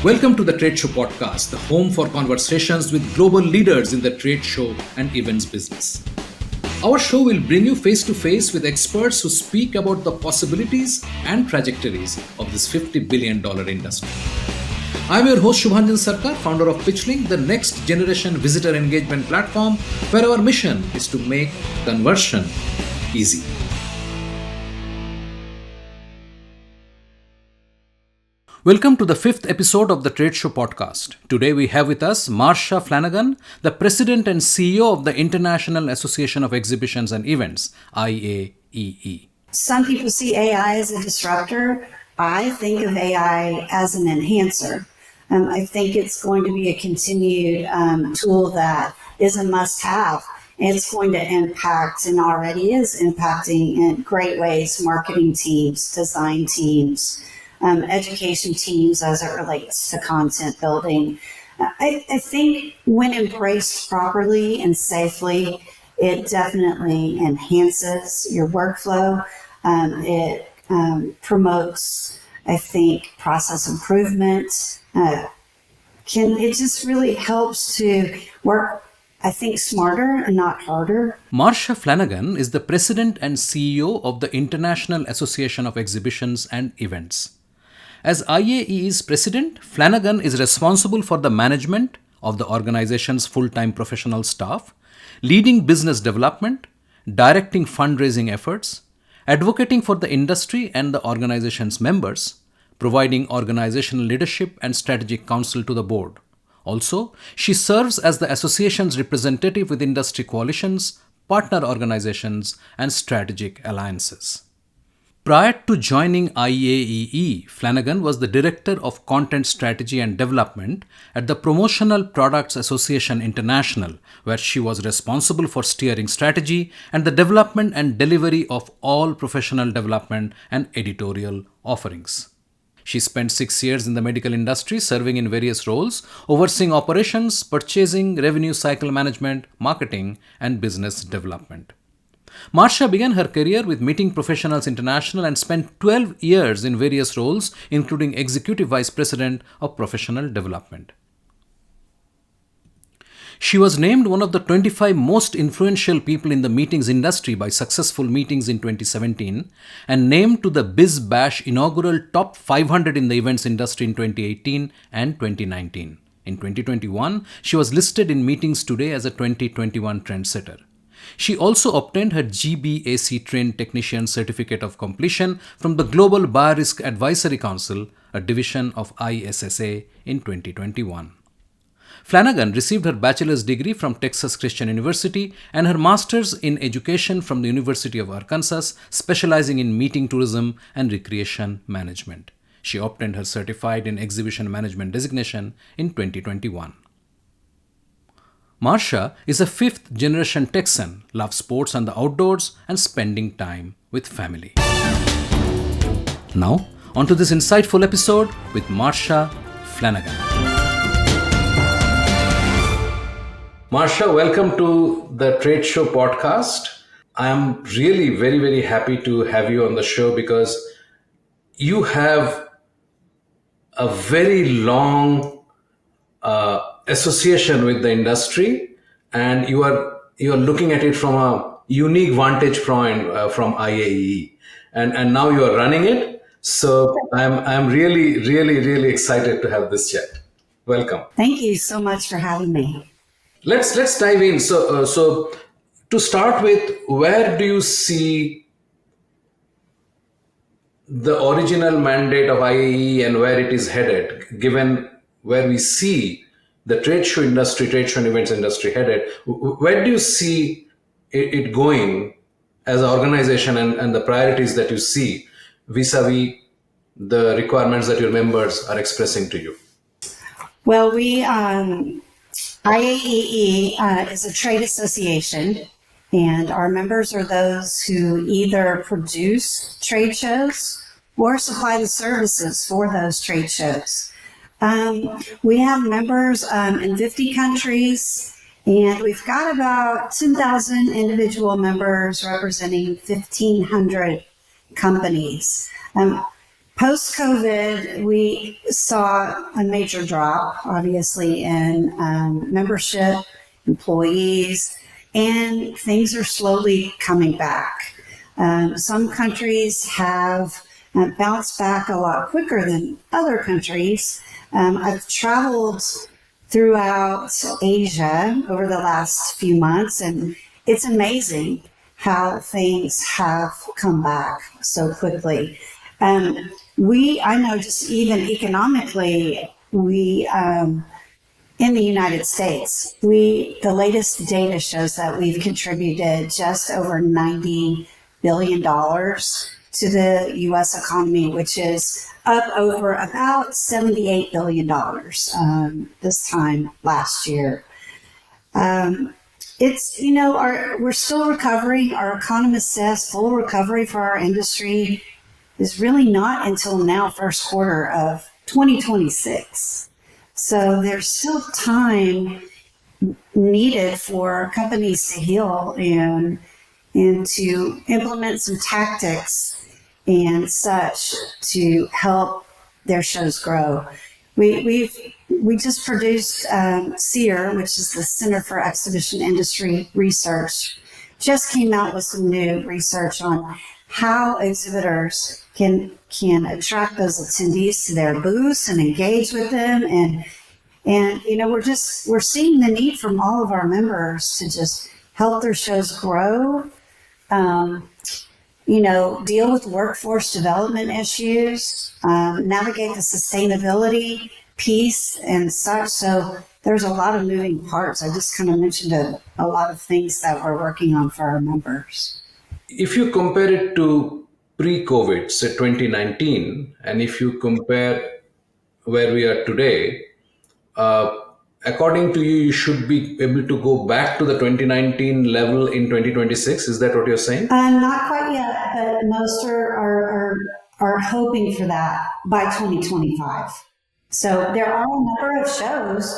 Welcome to the Trade Show Podcast, the home for conversations with global leaders in the trade show and events business. Our show will bring you face to face with experts who speak about the possibilities and trajectories of this $50 billion industry. I'm your host Shubhanjan Sarkar, founder of Pitchlink, the next generation visitor engagement platform where our mission is to make conversion easy. Welcome to the fifth episode of the Trade Show Podcast. Today we have with us Marsha Flanagan, the President and CEO of the International Association of Exhibitions and Events, IAEE. Some people see AI as a disruptor. I think of AI as an enhancer. I think it's going to be a continued tool that is a must-have. And it's going to impact, and already is impacting in great ways, marketing teams, design teams, education teams as it relates to content building. I think when embraced properly and safely, it definitely enhances your workflow. It promotes, I think, process improvement. It just really helps to work, I think, smarter and not harder. Marsha Flanagan is the President and CEO of the International Association of Exhibitions and Events. As IAEE's president, Flanagan is responsible for the management of the organization's full-time professional staff, leading business development, directing fundraising efforts, advocating for the industry and the organization's members, providing organizational leadership and strategic counsel to the board. Also, she serves as the association's representative with industry coalitions, partner organizations, and strategic alliances. Prior to joining IAEE, Flanagan was the Director of Content Strategy and Development at the Promotional Products Association International, where she was responsible for steering strategy and the development and delivery of all professional development and editorial offerings. She spent 6 years in the medical industry, serving in various roles, overseeing operations, purchasing, revenue cycle management, marketing, and business development. Marsha began her career with Meeting Professionals International and spent 12 years in various roles, including Executive Vice President of Professional Development. She was named one of the 25 most influential people in the meetings industry by Successful Meetings in 2017 and named to the Biz Bash inaugural Top 500 in the events industry in 2018 and 2019. In 2021, she was listed in Meetings Today as a 2021 trendsetter. She also obtained her GBAC Trained Technician Certificate of Completion from the Global Biorisk Advisory Council, a division of ISSA, in 2021. Flanagan received her bachelor's degree from Texas Christian University and her master's in education from the University of Arkansas, specializing in meeting tourism and recreation management. She obtained her certified in exhibition management designation in 2021. Marsha is a fifth-generation Texan, loves sports and the outdoors and spending time with family. Now, on to this insightful episode with Marsha Flanagan. Marsha, welcome to the Trade Show Podcast. I am really very, very happy to have you on the show because you have a very long association with the industry, and you are looking at it from a unique vantage point from IAEE, and now you are running it. So I'm really excited to have this chat. Welcome. Thank you so much for having me. Let's dive in. So to start with, where do you see the original mandate of IAEE and where it is headed, given where we see the trade show industry, trade show and events industry headed? Where do you see it going as an organization and the priorities that you see vis-a-vis the requirements that your members are expressing to you? Well, IAEE is a trade association, and our members are those who either produce trade shows or supply the services for those trade shows. We have members in 50 countries, and we've got about 10,000 individual members representing 1,500 companies. Post COVID, we saw a major drop, obviously, in membership, employees, and things are slowly coming back. Some countries have bounced back a lot quicker than other countries. I've traveled throughout Asia over the last few months, and it's amazing how things have come back so quickly. I know just even economically, in the United States, the latest data shows that we've contributed just over $90 billion to the U.S. economy, which is up over about $78 billion this time last year. We're still recovering. Our economist says full recovery for our industry is really not until now, first quarter of 2026. So there's still time needed for companies to heal and to implement some tactics and such to help their shows grow. We just produced CEIR, which is the Center for Exhibition Industry Research, just came out with some new research on how exhibitors can attract those attendees to their booths and engage with them. And we're seeing the need from all of our members to just help their shows grow, deal with workforce development issues, navigate the sustainability piece and such. So there's a lot of moving parts. I just kind of mentioned a lot of things that we're working on for our members. If you compare it to pre-COVID, say 2019, and if you compare where we are today, according to you, you should be able to go back to the 2019 level in 2026. Is that what you're saying? Not quite yet, but most are hoping for that by 2025. So there are a number of shows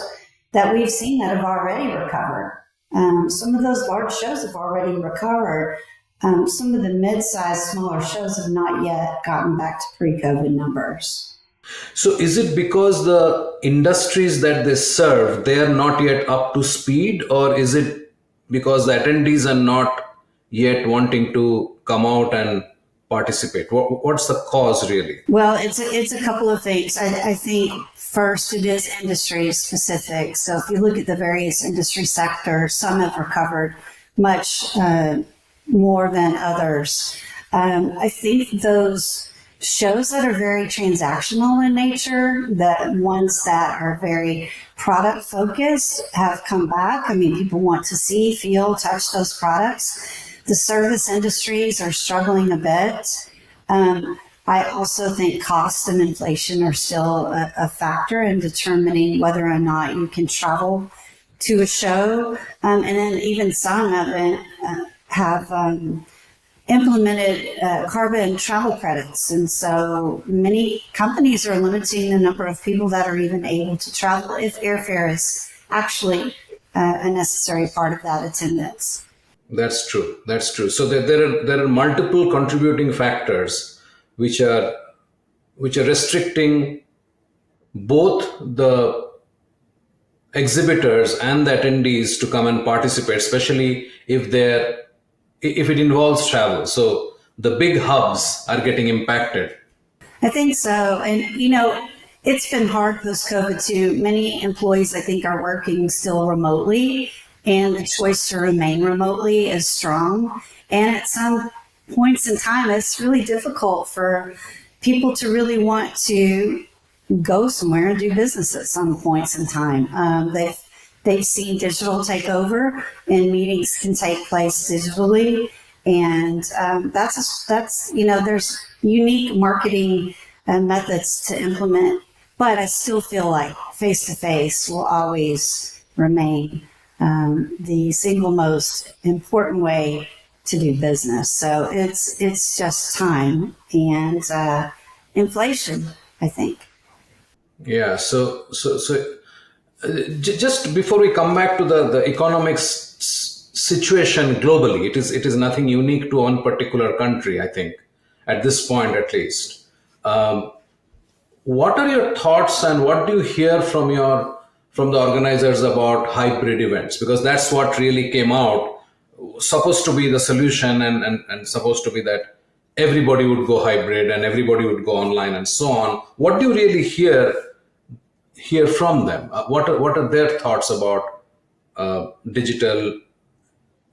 that we've seen that have already recovered. Some of those large shows have already recovered. Some of the mid-sized, smaller shows have not yet gotten back to pre-COVID numbers. So is it because the industries that they serve, they are not yet up to speed, or is it because the attendees are not yet wanting to come out and participate? What's the cause really? Well, it's a couple of things. I think first it is industry specific. So if you look at the various industry sectors, some have recovered much more than others. I think those shows that are very transactional in nature, the ones that are very product focused, have come back. I mean, people want to see, feel, touch those products. The service industries are struggling a bit. I also think cost and inflation are still a factor in determining whether or not you can travel to a show. And then even some have implemented carbon travel credits. And so many companies are limiting the number of people that are even able to travel if airfare is actually a necessary part of that attendance. That's true. So there are multiple contributing factors which are restricting both the exhibitors and the attendees to come and participate, especially if it involves travel. So the big hubs are getting impacted. I think so. And, it's been hard post-COVID too. Many employees, I think, are working still remotely, and the choice to remain remotely is strong. And at some points in time, it's really difficult for people to really want to go somewhere and do business at some points in time. They've seen digital take over, and meetings can take place digitally. And that's there's unique marketing methods to implement, but I still feel like face-to-face will always remain the single most important way to do business. So it's just time and inflation, I think. Yeah. So just before we come back to the economics situation globally, it is nothing unique to one particular country, I think, at this point at least. What are your thoughts and what do you hear from the organizers about hybrid events? Because that's what really came out, supposed to be the solution and supposed to be that everybody would go hybrid and everybody would go online and so on. What do you really hear from them? What are their thoughts about digital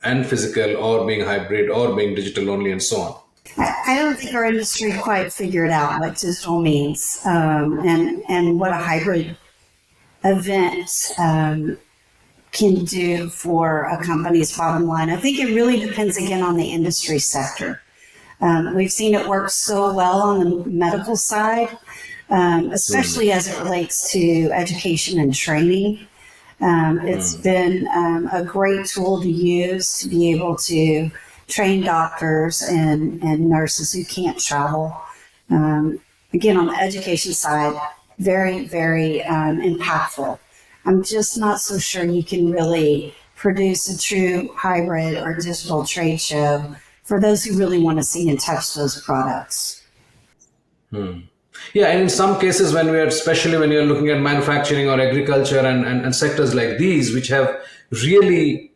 and physical, or being hybrid, or being digital only, and so on? I don't think our industry quite figured out what digital means, and what a hybrid event can do for a company's bottom line. I think it really depends again on the industry sector. We've seen it work so well on the medical side, especially as it relates to education and training. It's been a great tool to use to be able to train doctors and nurses who can't travel. Again, on the education side, very, very impactful. I'm just not so sure you can really produce a true hybrid or digital trade show for those who really want to see and touch those products. Yeah, and in some cases, especially when you're looking at manufacturing or agriculture and sectors like these, which have really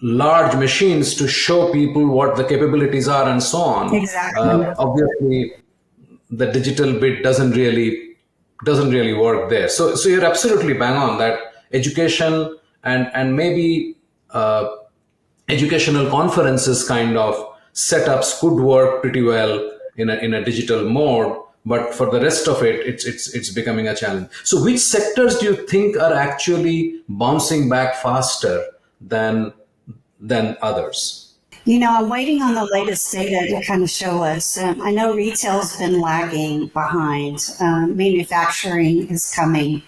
large machines to show people what the capabilities are and so on. Exactly. Obviously, the digital bit doesn't really work there. So you're absolutely bang on that education and maybe educational conferences kind of setups could work pretty well in a digital mode. But for the rest of it, it's becoming a challenge. So which sectors do you think are actually bouncing back faster than others? I'm waiting on the latest data to kind of show us. I know retail's been lagging behind. Manufacturing is coming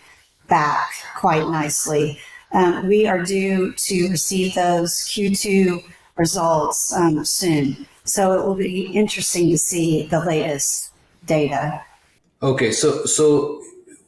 back quite nicely. We are due to receive those Q2 results soon. So it will be interesting to see the latest data. Okay, so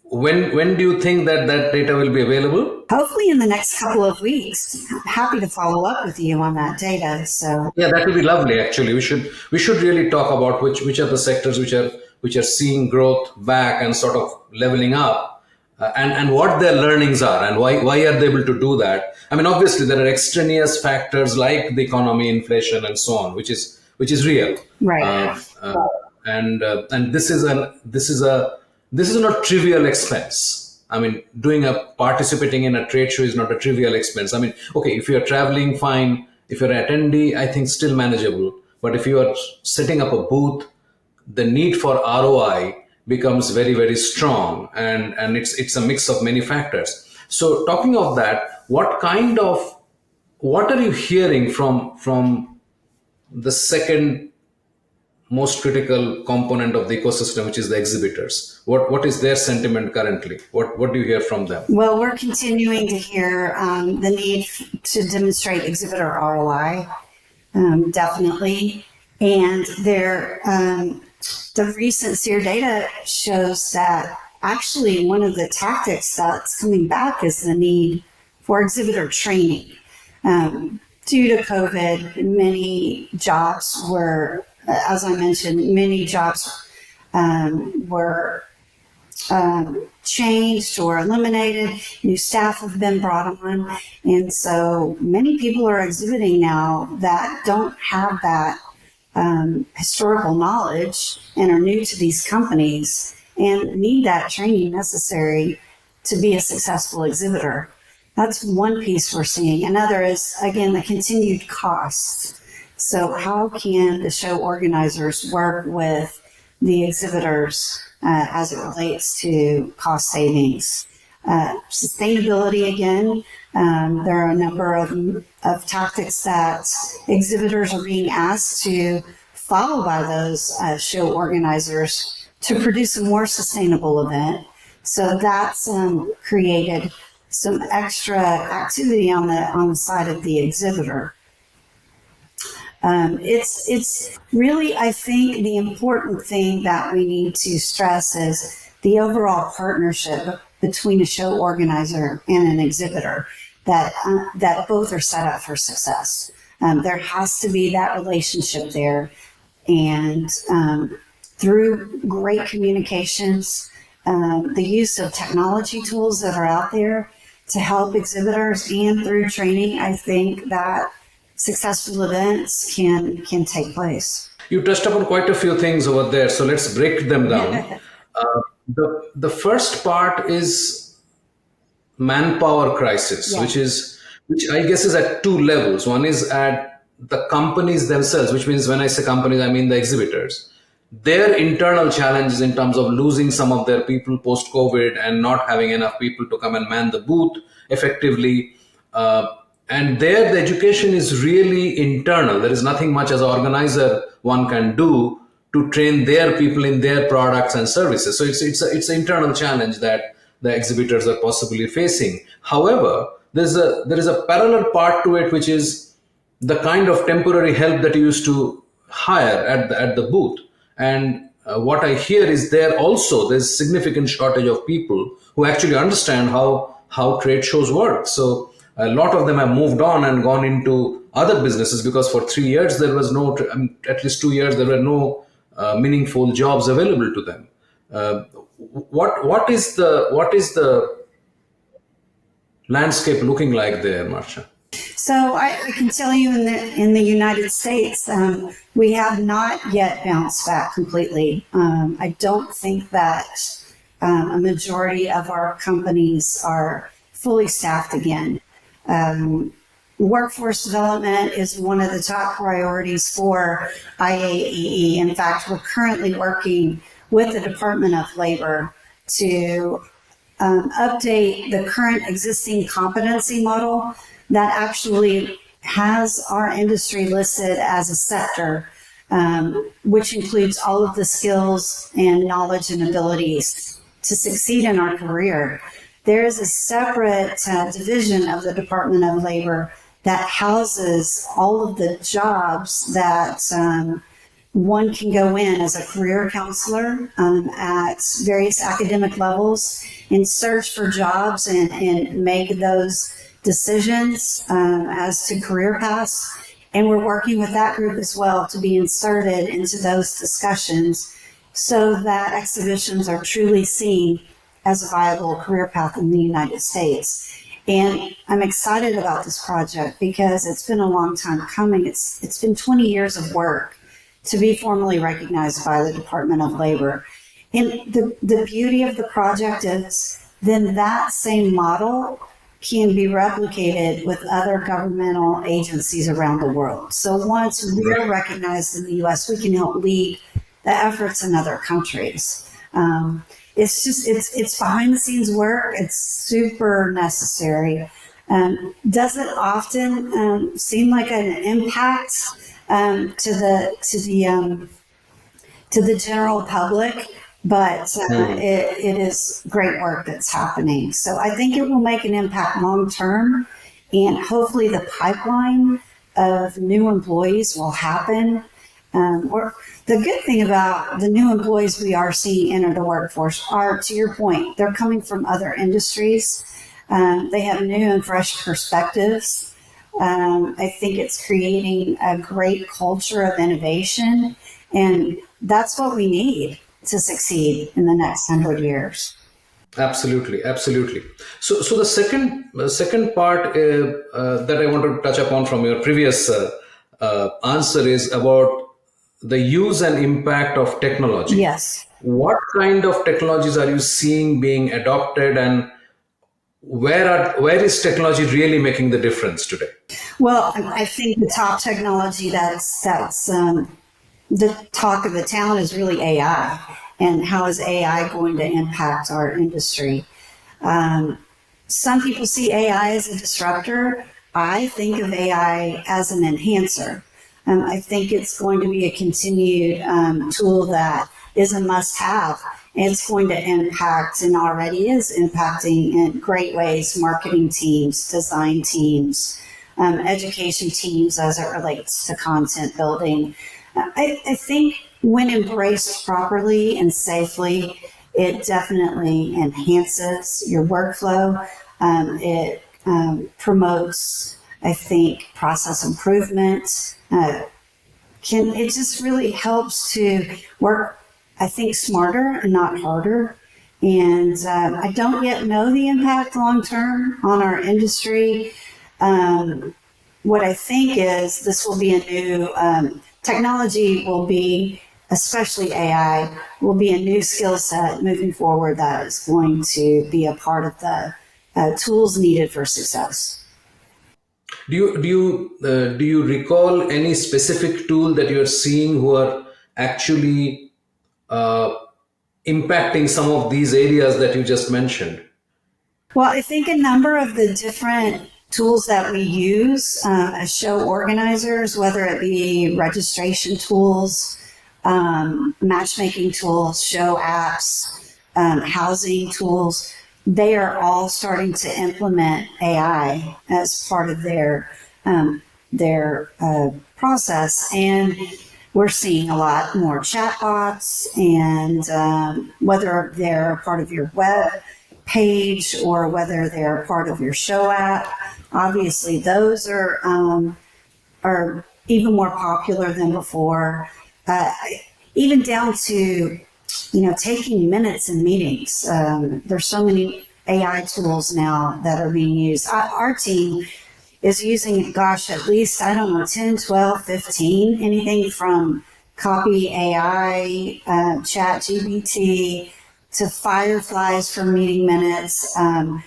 when do you think that data will be available? Hopefully in the next couple of weeks. I'm happy to follow up with you on that data. So yeah, that will be lovely. Actually, we should really talk about which are the sectors which are seeing growth back and sort of leveling up, and what their learnings are and why are they able to do that. I mean, obviously there are extraneous factors like the economy, inflation, and so on, which is real. right. And this is not trivial expense. I mean, participating in a trade show is not a trivial expense. I mean, okay, if you're traveling, fine. If you're an attendee, I think still manageable. But if you are setting up a booth, the need for ROI becomes very, very strong, and it's a mix of many factors. So, talking of that, what are you hearing from the second most critical component of the ecosystem, which is the exhibitors? What is their sentiment currently? What do you hear from them? Well, we're continuing to hear the need to demonstrate exhibitor ROI, definitely. And the recent SEER data shows that actually one of the tactics that's coming back is the need for exhibitor training. Due to COVID, many jobs were, as I mentioned, were changed or eliminated. New staff have been brought on. And so many people are exhibiting now that don't have that historical knowledge and are new to these companies and need that training necessary to be a successful exhibitor. That's one piece we're seeing. Another is, again, the continued costs. So how can the show organizers work with the exhibitors as it relates to cost savings? Sustainability, again, there are a number of tactics that exhibitors are being asked to follow by those show organizers to produce a more sustainable event. So that's created some extra activity on the side of the exhibitor. It's really, I think, the important thing that we need to stress is the overall partnership between a show organizer and an exhibitor, that both are set up for success. There has to be that relationship there, and through great communications, the use of technology tools that are out there to help exhibitors, and through training, I think that successful events can take place. You touched upon quite a few things over there, so let's break them down. The first part is manpower crisis, Yeah. which I guess is at two levels. One is at the companies themselves, which means when I say companies, I mean the exhibitors. Their internal challenges in terms of losing some of their people post COVID and not having enough people to come and man the booth effectively. And there, the education is really internal. There is nothing much as an organizer one can do to train their people in their products and services. So it's an internal challenge that the exhibitors are possibly facing. However, there is a parallel part to it, which is the kind of temporary help that you used to hire at the booth. And what I hear is there's significant shortage of people who actually understand how trade shows work. So a lot of them have moved on and gone into other businesses, because for 3 years there was at least 2 years there were no meaningful jobs available to them. What is the landscape looking like there, Marsha? So I can tell you in the United States, we have not yet bounced back completely. I don't think that a majority of our companies are fully staffed again. Workforce development is one of the top priorities for IAEE. In fact, we're currently working with the Department of Labor to update the current existing competency model that actually has our industry listed as a sector, which includes all of the skills and knowledge and abilities to succeed in our career. There is a separate division of the Department of Labor that houses all of the jobs that one can go in as a career counselor at various academic levels and search for jobs and make those decisions as to career paths. And we're working with that group as well to be inserted into those discussions so that exhibitions are truly seen as a viable career path in the United States. And I'm excited about this project because it's been a long time coming. It's been 20 years of work to be formally recognized by the Department of Labor. And the beauty of the project is then that same model can be replicated with other governmental agencies around the world. So once we're recognized in the U.S., we can help lead the efforts in other countries. It's behind the scenes work. It's super necessary. Doesn't often seem like an impact to the general public, but it is great work that's happening. So I think it will make an impact long term, and hopefully the pipeline of new employees will happen. Or the good thing about the new employees we are seeing enter the workforce are, to your point, they're coming from other industries. They have new and fresh perspectives. I think it's creating a great culture of innovation, and that's what we need to succeed in the next 100 years. Absolutely. So the second part that I wanted to touch upon from your previous answer is about the use and impact of technology. Yes. What kind of technologies are you seeing being adopted, and where is technology really making the difference today? Well, I think the top technology that's the talk of the town is really AI, and how is AI going to impact our industry? Some people see AI as a disruptor. I think of AI as an enhancer. I think it's going to be a continued tool that is a must-have. It's going to impact, and already is impacting in great ways, marketing teams, design teams, education teams as it relates to content building. I think when embraced properly and safely, it definitely enhances your workflow. It promotes, I think, process improvement. It just really helps to work I think, smarter and not harder. And I don't yet know the impact long term on our industry. What I think is this will be a new technology will be, especially AI, will be a new skill set moving forward that is going to be a part of the tools needed for success. Do you recall any specific tool that you're seeing who are actually impacting some of these areas that you just mentioned? Well, I think a number of the different tools that we use as show organizers, whether it be registration tools, matchmaking tools, show apps, housing tools, they are all starting to implement AI as part of their process. And we're seeing a lot more chatbots, and whether they're part of your web page or whether they're part of your show app, obviously those are even more popular than before. Even down to taking minutes in meetings. There's so many AI tools now that are being used. Our team is using, at least, 10, 12, 15, anything from Copy AI, Chat GPT, to Fireflies for meeting minutes. The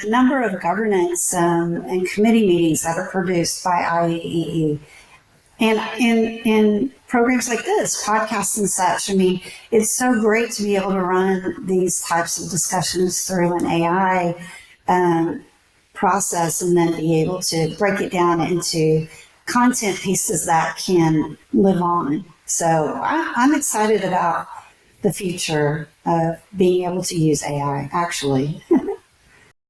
number of governance and committee meetings that are produced by IAEE. And in programs like this, podcasts and such, it's so great to be able to run these types of discussions through an AI process and then be able to break it down into content pieces that can live on. So I'm excited about the future of being able to use AI, actually.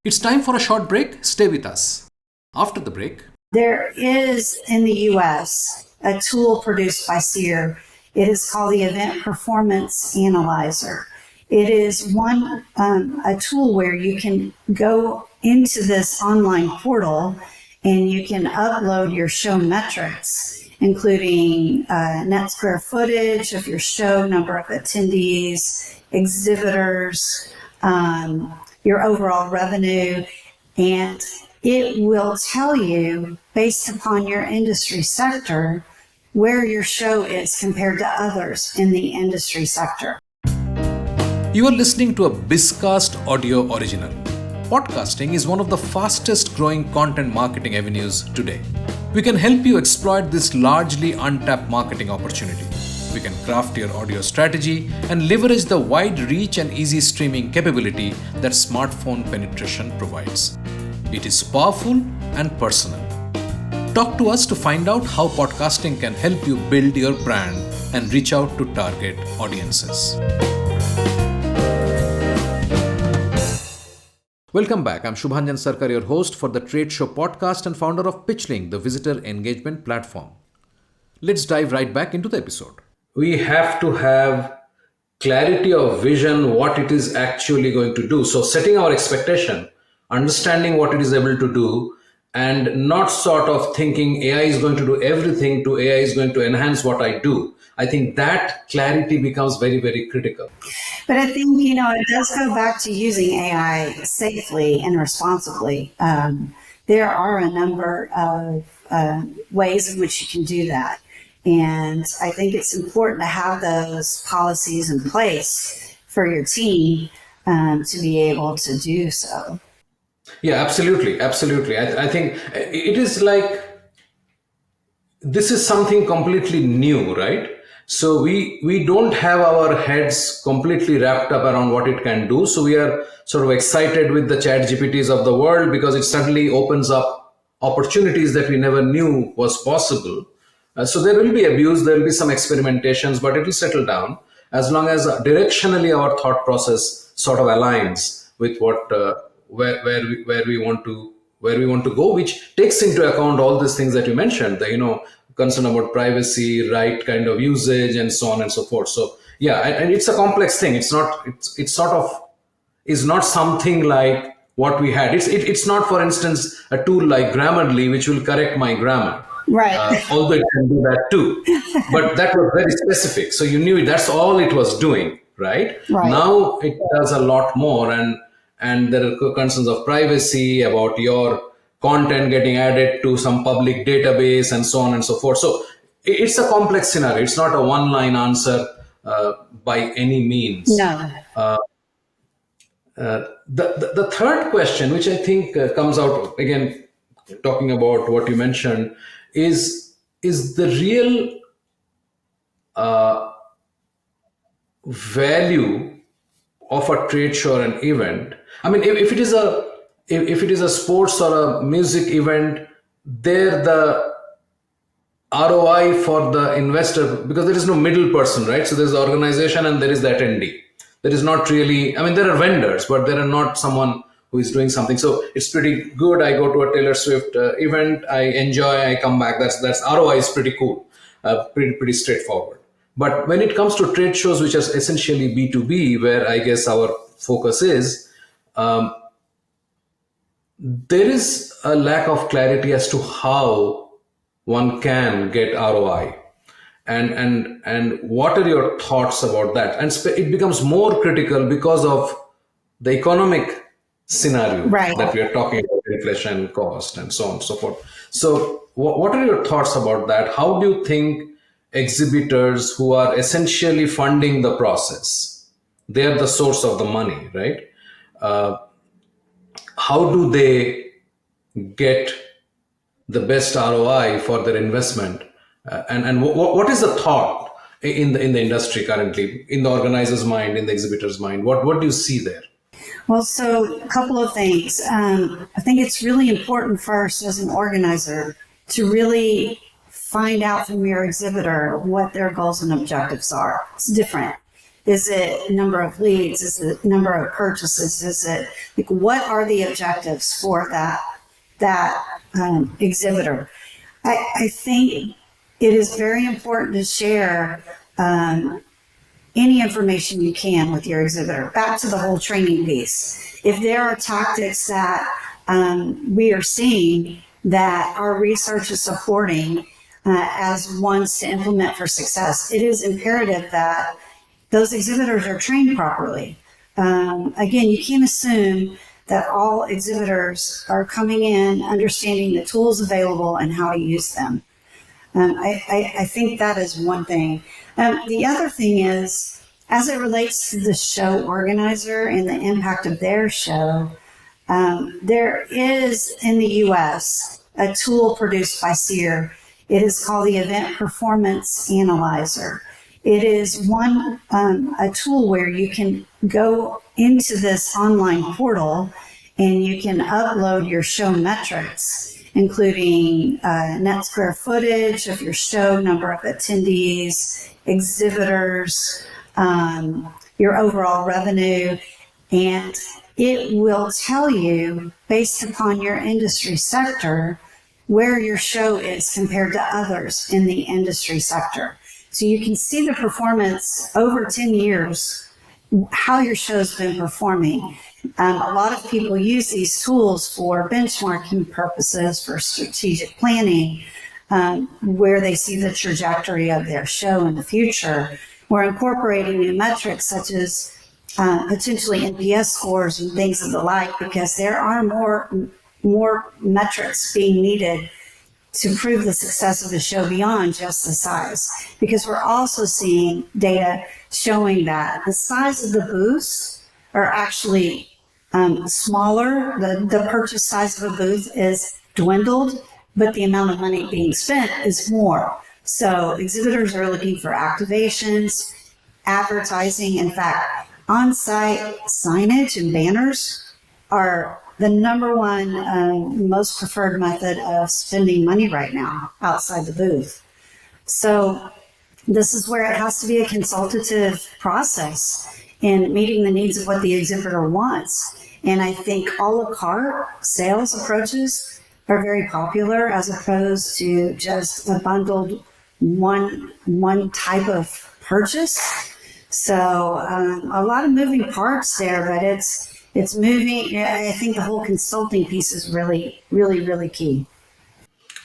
It's time for a short break. Stay with us. After the break, there is in the US a tool produced by SEER. It is called the Event Performance Analyzer. It is a tool where you can go into this online portal and you can upload your show metrics, including net square footage of your show, number of attendees, exhibitors, your overall revenue, and it will tell you, based upon your industry sector, where your show is compared to others in the industry sector. You are listening to a Bizcast audio original. Podcasting is one of the fastest growing content marketing avenues today. We can help you exploit this largely untapped marketing opportunity. We can craft your audio strategy and leverage the wide reach and easy streaming capability that smartphone penetration provides. It is powerful and personal. Talk to us to find out how podcasting can help you build your brand and reach out to target audiences. Welcome back. I'm Shubhanjan Sarkar, your host for the Trade Show podcast and founder of PitchLink, the visitor engagement platform. Let's dive right back into the episode. We have to have clarity of vision, what it is actually going to do. So setting our expectation, understanding what it is able to do, and not sort of thinking AI is going to do everything to AI is going to enhance what I do. I think that clarity becomes very, very critical. But I think, it does go back to using AI safely and responsibly. There are a number of ways in which you can do that. And I think it's important to have those policies in place for your team to be able to do so. Yeah, absolutely. Absolutely. I think it is like, this is something completely new, right? So we don't have our heads completely wrapped up around what it can do. So we are sort of excited with the chat GPTs of the world because it suddenly opens up opportunities that we never knew was possible. So there will be abuse, there will be some experimentations, but it will settle down as long as directionally our thought process sort of aligns with what where we want to go, which takes into account all these things that you mentioned, the concern about privacy, right kind of usage, and so on and so forth. So yeah, and it's a complex thing. It's not something like what we had. It's not, for instance, a tool like Grammarly which will correct my grammar. Right. although it can do that too. But that was very specific. So you knew that's all it was doing, right? Right. Now it does a lot more, and there are concerns of privacy about your content getting added to some public database and so on and so forth. So it's a complex scenario. It's not a one-line answer by any means. No. The third question, which I think comes out again, talking about what you mentioned, is the real value of a trade show or an event. I mean, if it is a sports or a music event, there the ROI for the investor, because there is no middle person, right? So there's the organization and there is the attendee. There is not really, I mean, there are vendors, but there are not someone who is doing something. So it's pretty good. I go to a Taylor Swift event, I enjoy, I come back. That's ROI is pretty cool, pretty straightforward. But when it comes to trade shows, which are essentially B2B, where I guess our focus is, there is a lack of clarity as to how one can get ROI. And what are your thoughts about that? And it becomes more critical because of the economic scenario that we are talking about, inflation, cost, and so on and so forth. So what are your thoughts about that? How do you think exhibitors, who are essentially funding the process, they are the source of the money, right? How do they get the best ROI for their investment? And what is the thought in the industry currently, in the organizer's mind, in the exhibitor's mind? What do you see there? Well, so a couple of things. I think it's really important first as an organizer to really find out from your exhibitor what their goals and objectives are. It's different. Is it number of leads? Is it number of purchases? Is it like, what are the objectives for that exhibitor? I think it is very important to share any information you can with your exhibitor. Back to the whole training piece. If there are tactics that we are seeing that our research is supporting as ones to implement for success, it is imperative that those exhibitors are trained properly. Again, you can't assume that all exhibitors are coming in understanding the tools available and how to use them. I think that is one thing. The other thing is, as it relates to the show organizer and the impact of their show, there is in the U.S. a tool produced by SEER. It is called the Event Performance Analyzer. It is a tool where you can go into this online portal and you can upload your show metrics, including net square footage of your show, number of attendees, exhibitors, your overall revenue, and it will tell you, based upon your industry sector, where your show is compared to others in the industry sector. So you can see the performance over 10 years, how your show's been performing. A lot of people use these tools for benchmarking purposes, for strategic planning, where they see the trajectory of their show in the future. We're incorporating new metrics such as potentially NPS scores and things of the like, because there are more metrics being needed to prove the success of the show beyond just the size. Because we're also seeing data showing that the size of the booths are actually smaller. The purchase size of a booth is dwindled, but the amount of money being spent is more. So exhibitors are looking for activations, advertising. In fact, on-site signage and banners are the number one most preferred method of spending money right now outside the booth. So this is where it has to be a consultative process in meeting the needs of what the exhibitor wants. And I think a la carte sales approaches are very popular, as opposed to just a bundled one type of purchase. So a lot of moving parts there, but it's moving. I think the whole consulting piece is really, really, really key.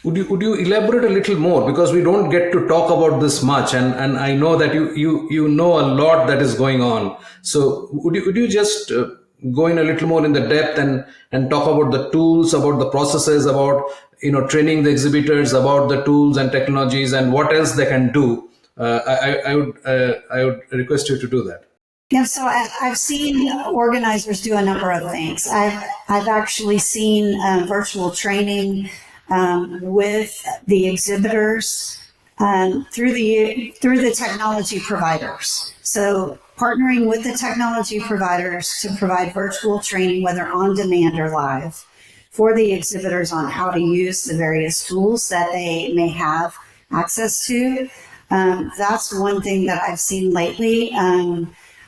Would you elaborate a little more, because we don't get to talk about this much, and I know that you know a lot that is going on. So would you just go in a little more in the depth and talk about the tools, about the processes, about training the exhibitors about the tools and technologies and what else they can do. I would request you to do that. Yeah, so I've seen organizers do a number of things. I've actually seen virtual training with the exhibitors through the technology providers. So partnering with the technology providers to provide virtual training, whether on demand or live, for the exhibitors on how to use the various tools that they may have access to. That's one thing that I've seen lately.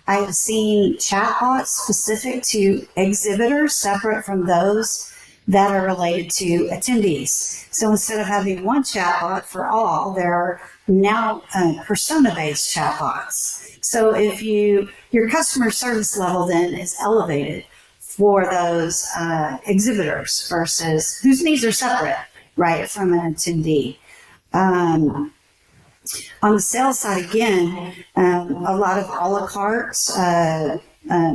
I have seen chatbots specific to exhibitors, separate from those that are related to attendees. So instead of having one chatbot for all, there are now persona-based chatbots. So if your customer service level then is elevated for those exhibitors versus whose needs are separate, right, from an attendee. On the sales side, again, a lot of a la carte,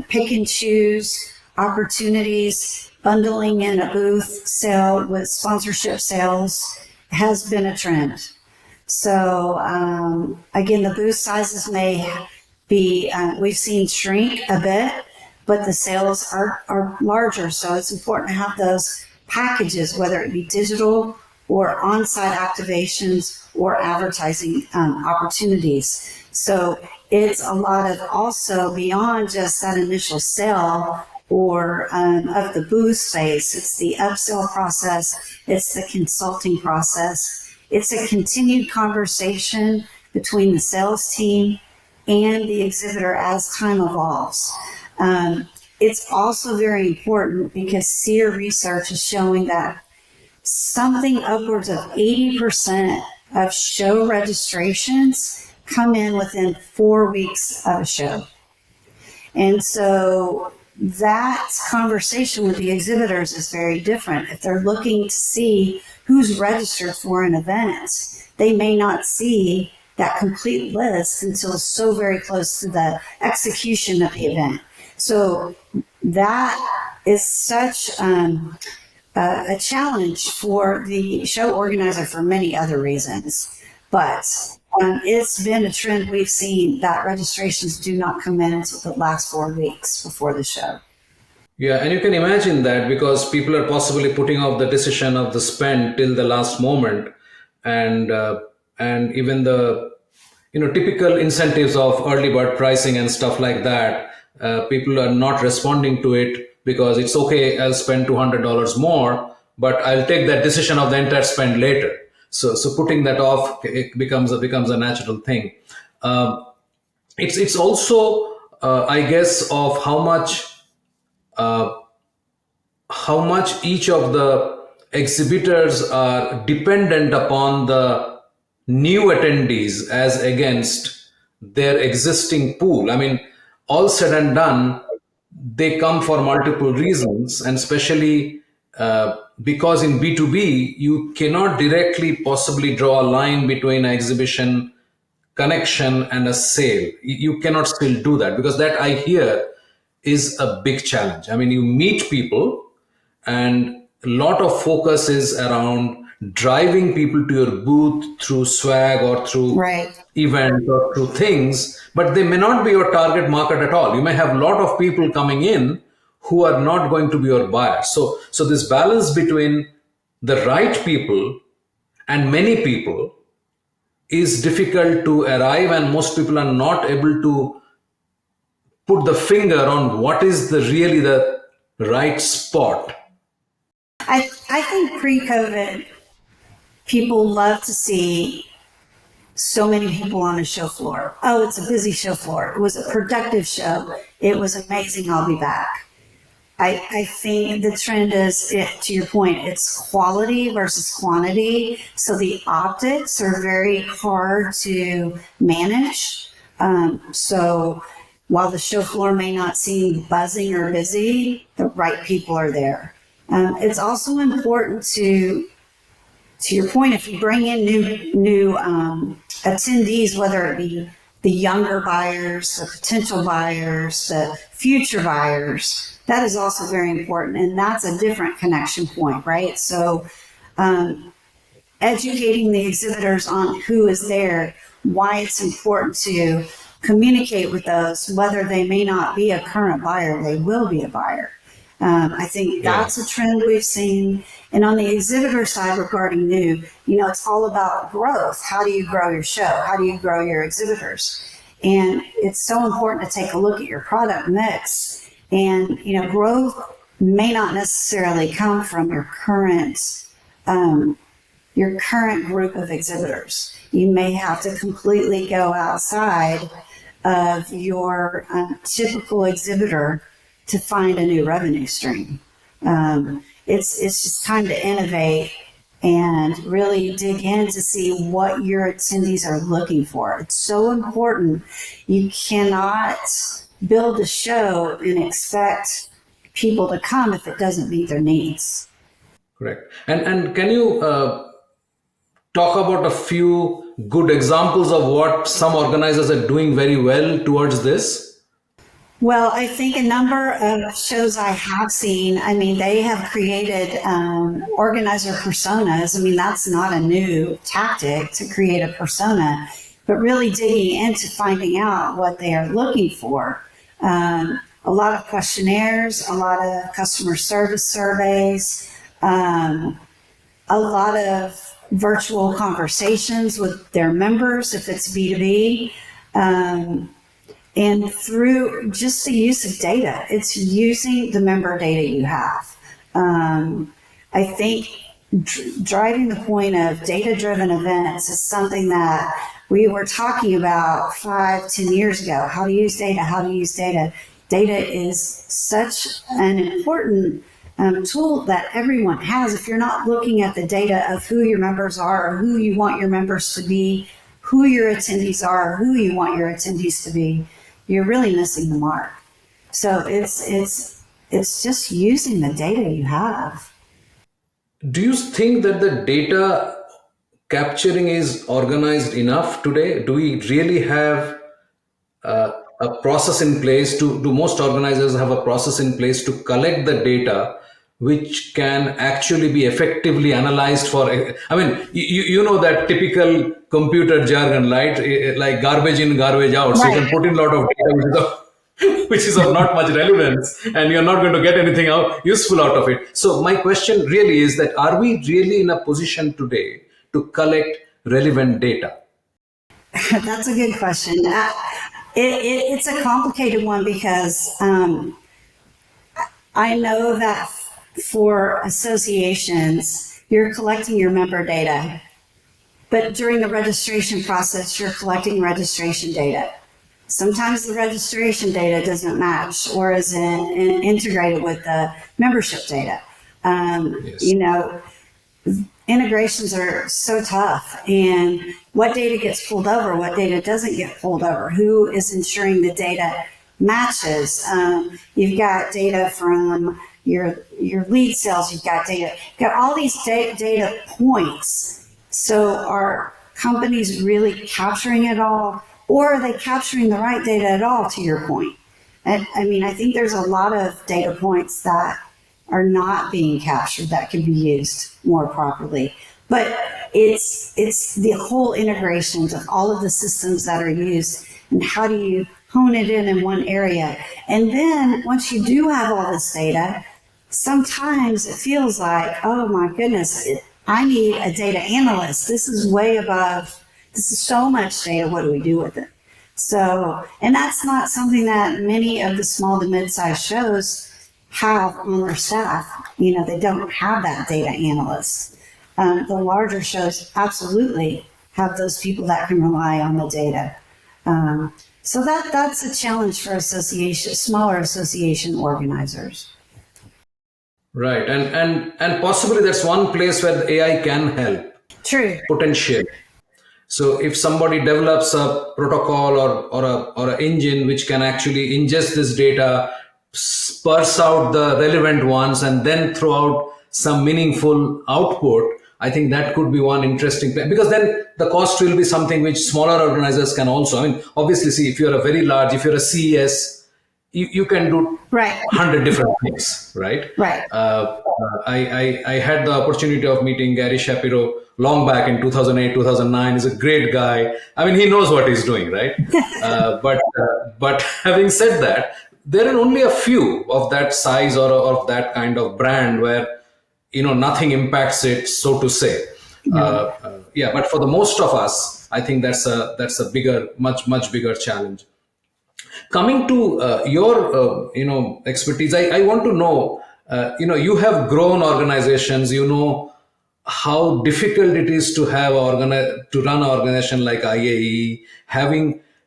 pick and choose opportunities, bundling in a booth sale with sponsorship sales has been a trend. So, again, the booth sizes may be, we've seen shrink a bit, but the sales are larger. So it's important to have those packages, whether it be digital or on-site activations or advertising opportunities. So it's a lot of also beyond just that initial sale or of the booth space. It's the upsell process. It's the consulting process. It's a continued conversation between the sales team and the exhibitor as time evolves. It's also very important because SEER research is showing that something upwards of 80% of show registrations come in within 4 weeks of a show. And so that conversation with the exhibitors is very different. If they're looking to see who's registered for an event, they may not see that complete list until so very close to the execution of the event. So that is such a challenge for the show organizer for many other reasons. But it's been a trend we've seen that registrations do not come in until the last 4 weeks before the show. Yeah, and you can imagine that because people are possibly putting off the decision of the spend till the last moment, and even the typical incentives of early bird pricing and stuff like that. People are not responding to it because it's okay, I'll spend $200 more, but I'll take that decision of the entire spend later. So putting that off, it becomes a natural thing. It's also, I guess, of how much each of the exhibitors are dependent upon the new attendees as against their existing pool. I mean, all said and done, they come for multiple reasons, and especially because in B2B, you cannot directly possibly draw a line between an exhibition connection and a sale. You cannot still do that, because that, I hear, is a big challenge. I mean, you meet people and a lot of focus is around driving people to your booth through swag or through events or through things, but they may not be your target market at all. You may have a lot of people coming in who are not going to be your buyers. So this balance between the right people and many people is difficult to arrive, and most people are not able to put the finger on what is really the right spot. I think pre-COVID, people love to see so many people on a show floor. Oh, it's a busy show floor. It was a productive show. It was amazing. I'll be back. I think the trend is, to your point, it's quality versus quantity. So the optics are very hard to manage. So while the show floor may not seem buzzing or busy, the right people are there. It's also important to to your point, if you bring in new attendees, whether it be the younger buyers, the potential buyers, the future buyers, that is also very important, and that's a different connection point, right? So educating the exhibitors on who is there, why it's important to communicate with those, whether they may not be a current buyer, they will be a buyer. I think that's a trend we've seen. And on the exhibitor side regarding new, it's all about growth. How do you grow your show? How do you grow your exhibitors? And it's so important to take a look at your product mix. And, growth may not necessarily come from your current group of exhibitors. You may have to completely go outside of your typical exhibitor to find a new revenue stream. It's just time to innovate and really dig in to see what your attendees are looking for. It's so important. You cannot build a show and expect people to come if it doesn't meet their needs. Correct. And can you talk about a few good examples of what some organizers are doing very well towards this? Well, I think a number of shows I have seen, they have created organizer personas. That's not a new tactic to create a persona, but really digging into finding out what they are looking for. A lot of questionnaires, a lot of customer service surveys, a lot of virtual conversations with their members if it's B2B. And through just the use of data, it's using the member data you have. I think driving the point of data-driven events is something that we were talking about 5-10 years ago. How to use data, how to use data. Data is such an important tool that everyone has. If you're not looking at the data of who your members are or who you want your members to be, who your attendees are, or who you want your attendees to be, you're really missing the mark. So it's just using the data you have. Do you think that the data capturing is organized enough today? Do we really have a process in place do most organizers have a process in place to collect the data which can actually be effectively analyzed for, you know that typical computer jargon, right? Like garbage in, garbage out. So you can put in a lot of data which is of not much relevance, and you're not going to get anything useful out of it. So my question really is that, are we really in a position today to collect relevant data? That's a good question. It's a complicated one because I know that for associations, you're collecting your member data, but during the registration process, you're collecting registration data. Sometimes the registration data doesn't match or isn't integrated with the membership data. Yes. Integrations are so tough, and what data gets pulled over, what data doesn't get pulled over, who is ensuring the data matches. You've got data from your lead sales, you've got all these data points. So are companies really capturing it all, or are they capturing the right data at all, to your point? I think there's a lot of data points that are not being captured that can be used more properly. But it's the whole integrations of all of the systems that are used, and how do you hone it in one area. And then once you do have all this data, sometimes it feels like, oh my goodness, I need a data analyst. This is way above, this is so much data, what do we do with it? So, and that's not something that many of the small to mid-sized shows have on their staff. They don't have that data analyst. The larger shows absolutely have those people that can rely on the data. So that's a challenge for smaller association organizers. Right, and possibly that's one place where the AI can help. True. Potential. So if somebody develops a protocol or an engine which can actually ingest this data, sparse out the relevant ones, and then throw out some meaningful output, I think that could be one interesting plan, because then the cost will be something which smaller organizers can also. I mean, obviously, see, if you're a very large, if you're a CES, you can do Right. 100 different things, right? Right. I had the opportunity of meeting Gary Shapiro long back in 2008, 2009. He's a great guy. I mean, he knows what he's doing, right? But having said that, there are only a few of that size or of that kind of brand where, nothing impacts it, so to say. But for the most of us, I think that's a bigger, much bigger challenge. Coming to your expertise, I want to know, you have grown organizations, how difficult it is to have to run an organization like IAEE,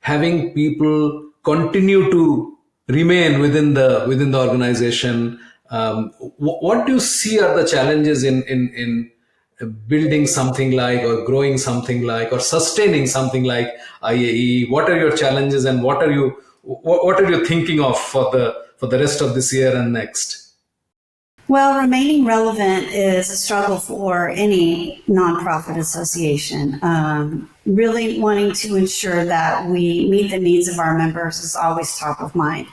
having people continue to remain within the organization. What do you see are the challenges in building something like, or growing something like, or sustaining something like IAEE? What are your challenges, and what are you thinking of for the rest of this year and next? Well, remaining relevant is a struggle for any nonprofit association. Really wanting to ensure that we meet the needs of our members is always top of mind.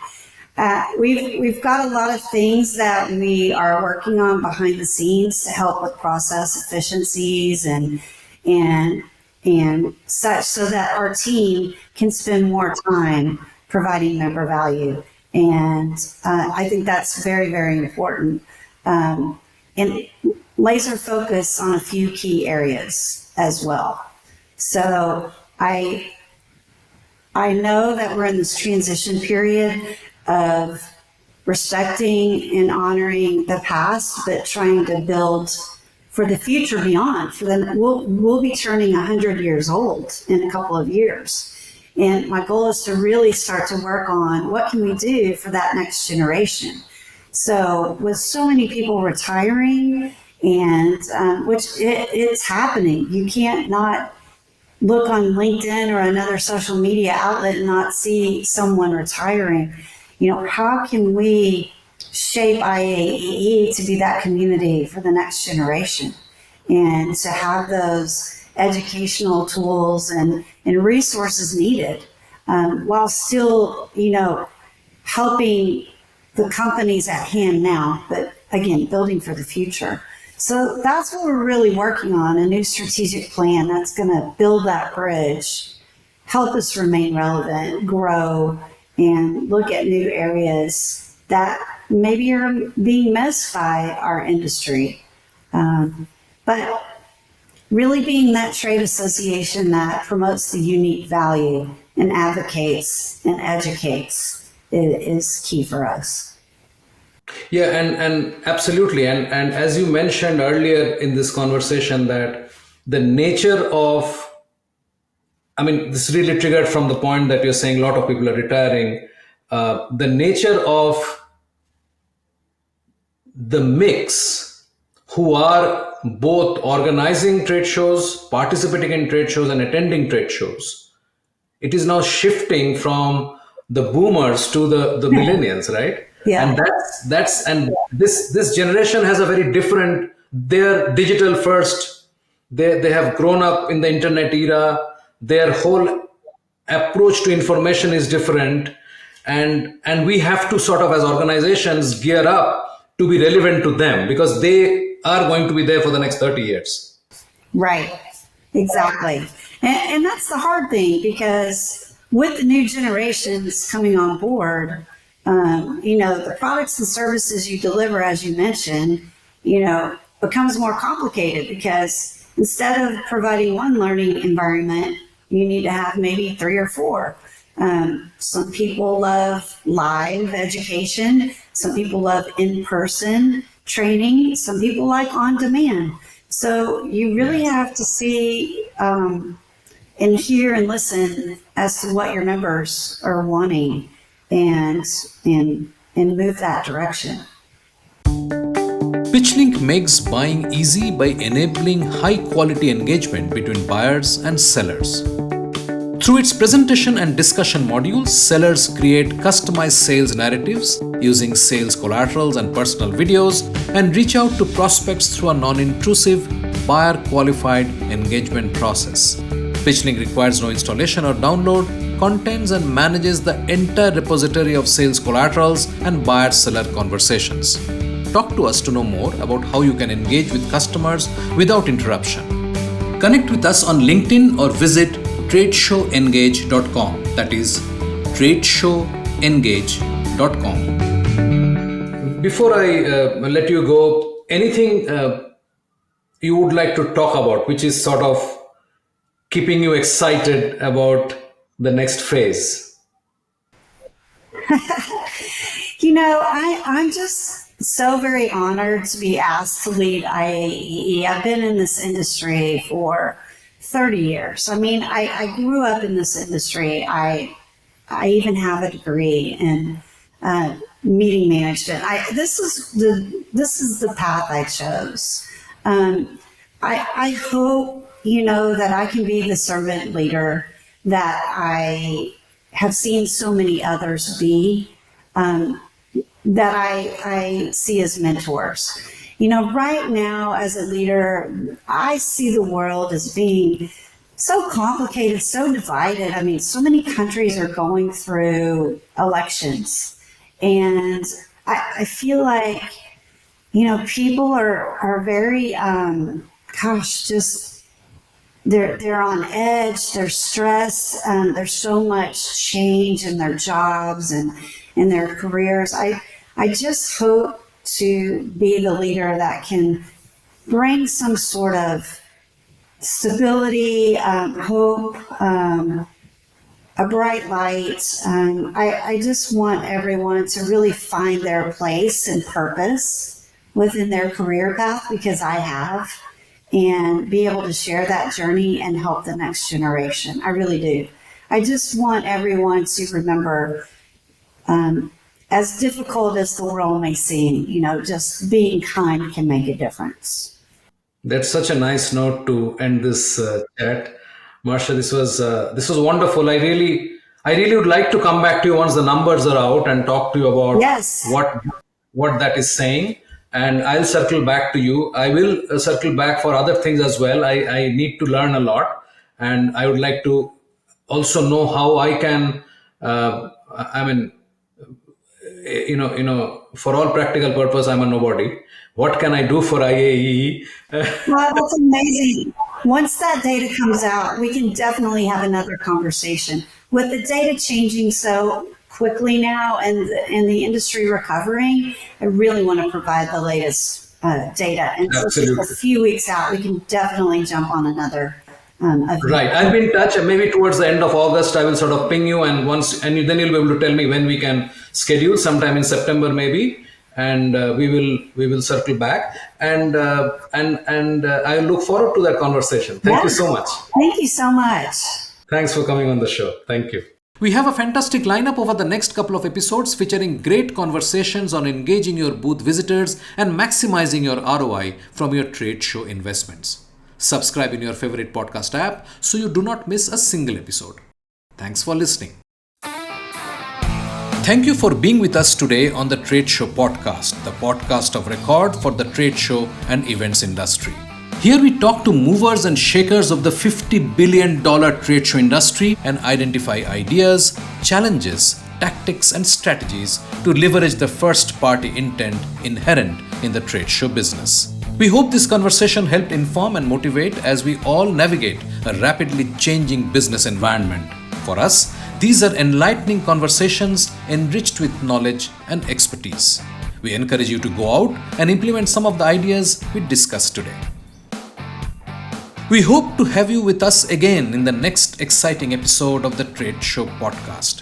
We've got a lot of things that we are working on behind the scenes to help with process efficiencies and such, so that our team can spend more time providing member value. And I think that's very, very important. And laser focus on a few key areas as well. So I know that we're in this transition period of respecting and honoring the past, but trying to build for the future beyond. For them, we'll be turning 100 years old in a couple of years. And my goal is to really start to work on what can we do for that next generation. So with so many people retiring, and it's happening, you can't not look on LinkedIn or another social media outlet and not see someone retiring. How can we shape IAEE to be that community for the next generation, and to have those educational tools and resources needed, while still, helping the companies at hand now, but again, building for the future. So that's what we're really working on, a new strategic plan that's going to build that bridge, help us remain relevant, grow, and look at new areas that maybe are being missed by our industry. But really being that trade association that promotes the unique value and advocates and educates is key for us. Yeah, and absolutely. And as you mentioned earlier in this conversation, that the nature of, this really triggered from the point that you're saying a lot of people are retiring. The nature of the mix who are both organizing trade shows, participating in trade shows, and attending trade shows, it is now shifting from the boomers to the millennials, right? Yeah. And this generation has a very different, they're digital first. They have grown up in the internet era. Their whole approach to information is different. And we have to sort of, as organizations, gear up to be relevant to them, because they are going to be there for the next 30 years. Right. Exactly. And that's the hard thing, because with the new generations coming on board, the products and services you deliver, as you mentioned, becomes more complicated, because instead of providing one learning environment, you need to have maybe 3 or 4. Some people love live education. Some people love in-person training. Some people like on-demand. So you really have to see and hear and listen as to what your members are wanting, and move that direction. PitchLink makes buying easy by enabling high-quality engagement between buyers and sellers. Through its presentation and discussion modules, sellers create customized sales narratives using sales collaterals and personal videos, and reach out to prospects through a non-intrusive, buyer-qualified engagement process. PitchLink requires no installation or download, contains and manages the entire repository of sales collaterals and buyer-seller conversations. Talk to us to know more about how you can engage with customers without interruption. Connect with us on LinkedIn or visit tradeshowengage.com. That is tradeshowengage.com. Before I let you go, anything you would like to talk about, which is sort of keeping you excited about the next phase? I'm just so very honored to be asked to lead IAEE. I've been in this industry for 30 years. I grew up in this industry. I even have a degree in meeting management. This is the path I chose. I hope that I can be the servant leader that I have seen so many others be, that I see as mentors. Right now as a leader, I see the world as being so complicated, so divided. So many countries are going through elections, and I feel like, people are very, they're on edge, they're stressed, there's so much change in their jobs and in their careers. I just hope to be the leader that can bring some sort of stability, hope, a bright light. I just want everyone to really find their place and purpose within their career path, because I have, and be able to share that journey and help the next generation. I really do. I just want everyone to remember, as difficult as the world may seem, just being kind can make a difference. That's such a nice note to end this chat. Marsha, this was wonderful. I really would like to come back to you once the numbers are out and talk to you about what that is saying. And I'll circle back to you. I will circle back for other things as well. I need to learn a lot, and I would like to also know how I can, for all practical purpose, I'm a nobody. What can I do for IAEE? Well, that's amazing. Once that data comes out, we can definitely have another conversation. With the data changing so quickly now and the industry recovering, I really want to provide the latest data. And so just a few weeks out, we can definitely jump on another event. Right. I'll be in touch, and maybe towards the end of August, I will sort of ping you, and then you'll be able to tell me when we can schedule, sometime in September maybe, and we will circle back, and I look forward to that conversation. Thank you so much. Thank you so much. Thanks for coming on the show. Thank you. We have a fantastic lineup over the next couple of episodes featuring great conversations on engaging your booth visitors and maximizing your ROI from your trade show investments. Subscribe in your favorite podcast app so you do not miss a single episode. Thanks for listening. Thank you for being with us today on the Trade Show Podcast, the podcast of record for the trade show and events industry. Here we talk to movers and shakers of the $50 billion trade show industry and identify ideas, challenges, tactics and strategies to leverage the first-party intent inherent in the trade show business. We hope this conversation helped inform and motivate as we all navigate a rapidly changing business environment. For us, these are enlightening conversations enriched with knowledge and expertise. We encourage you to go out and implement some of the ideas we discussed today. We hope to have you with us again in the next exciting episode of the Trade Show Podcast.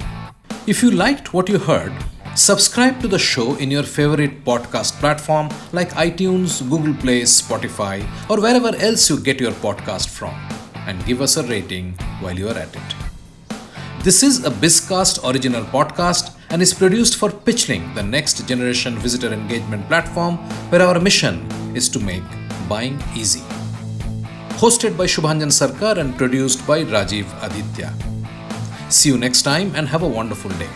If you liked what you heard, subscribe to the show in your favorite podcast platform like iTunes, Google Play, Spotify, or wherever else you get your podcast from, and give us a rating while you are at it. This is a Bizcast original podcast and is produced for PitchLink, the next generation visitor engagement platform where our mission is to make buying easy. Hosted by Shubhanjan Sarkar and produced by Rajiv Aditya. See you next time and have a wonderful day.